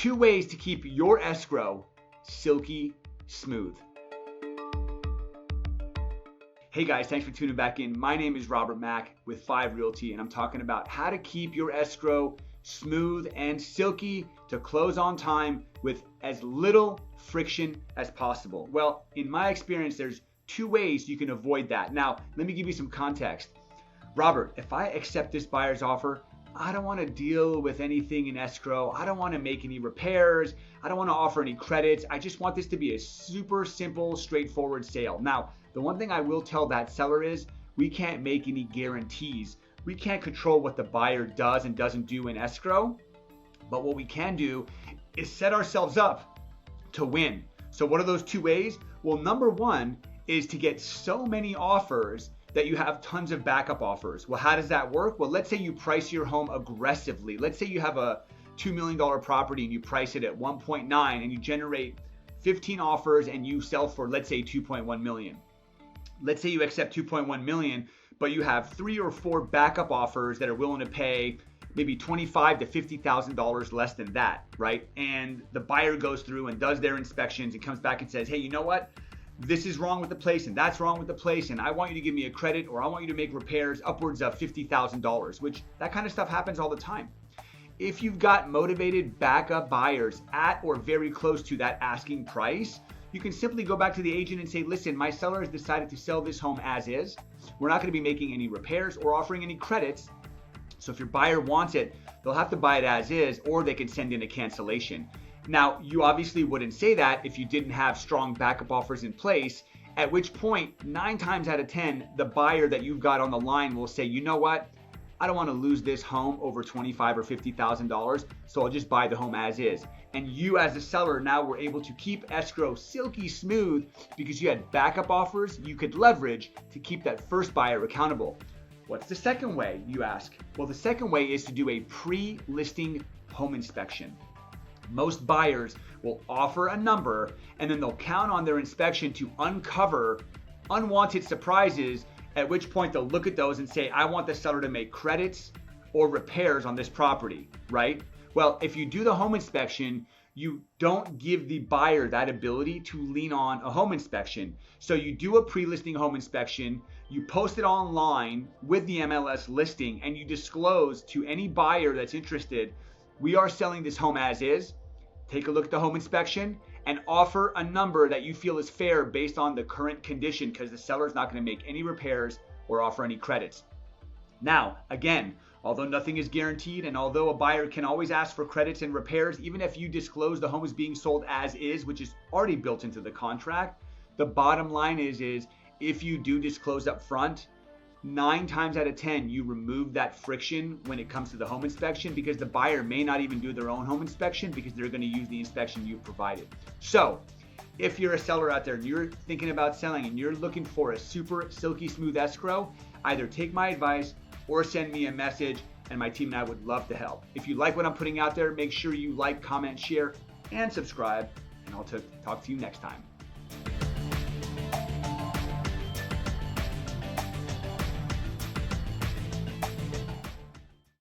2 ways to keep your escrow silky smooth. Hey guys, thanks for tuning back in. My name is Robert Mack with 5 Realty, and I'm talking about how to keep your escrow smooth and silky to close on time with as little friction as possible. Well, in my experience, there's 2 ways you can avoid that. Now, let me give you some context. Robert, if I accept this buyer's offer, I don't want to deal with anything in escrow. I don't want to make any repairs. I don't want to offer any credits. I just want this to be a super simple, straightforward sale. Now, the one thing I will tell that seller is we can't make any guarantees. We can't control what the buyer does and doesn't do in escrow. But what we can do is set ourselves up to win. So what are those 2 ways? Well, number 1 is to get so many offers that you have tons of backup offers. Well, how does that work? Well, let's say you price your home aggressively. Let's say you have a $2 million property and you price it at 1.9 and you generate 15 offers and you sell for, let's say, 2.1 million. Let's say you accept 2.1 million, but you have 3 or 4 backup offers that are willing to pay maybe $25,000 to $50,000 less than that, right? And the buyer goes through and does their inspections and comes back and says, hey, you know what? This is wrong with the place and that's wrong with the place, and I want you to give me a credit, or I want you to make repairs upwards of $50,000, which that kind of stuff happens all the time. If you've got motivated backup buyers at or very close to that asking price, you can simply go back to the agent and say, listen, my seller has decided to sell this home as is. We're not going to be making any repairs or offering any credits. So if your buyer wants it, they'll have to buy it as is, or they can send in a cancellation. Now, you obviously wouldn't say that if you didn't have strong backup offers in place, at which point 9 times out of 10, the buyer that you've got on the line will say, you know what? I don't want to lose this home over $25,000 or $50,000, so I'll just buy the home as is. And you as a seller now were able to keep escrow silky smooth because you had backup offers you could leverage to keep that first buyer accountable. What's the second way, you ask? Well, the second way is to do a pre-listing home inspection. Most buyers will offer a number and then they'll count on their inspection to uncover unwanted surprises, at which point they'll look at those and say, I want the seller to make credits or repairs on this property, right? Well, if you do the home inspection, you don't give the buyer that ability to lean on a home inspection. So you do a pre-listing home inspection, you post it online with the MLS listing, and you disclose to any buyer that's interested, we are selling this home as is. Take a look at the home inspection and offer a number that you feel is fair based on the current condition, because the seller is not going to make any repairs or offer any credits. Now, again, although nothing is guaranteed and although a buyer can always ask for credits and repairs, even if you disclose the home is being sold as is, which is already built into the contract, the bottom line is if you do disclose up front, 9 times out of 10, you remove that friction when it comes to the home inspection, because the buyer may not even do their own home inspection because they're going to use the inspection you've provided. So if you're a seller out there and you're thinking about selling and you're looking for a super silky smooth escrow, either take my advice or send me a message, and my team and I would love to help. If you like what I'm putting out there, make sure you like, comment, share, and subscribe, and I'll talk to you next time.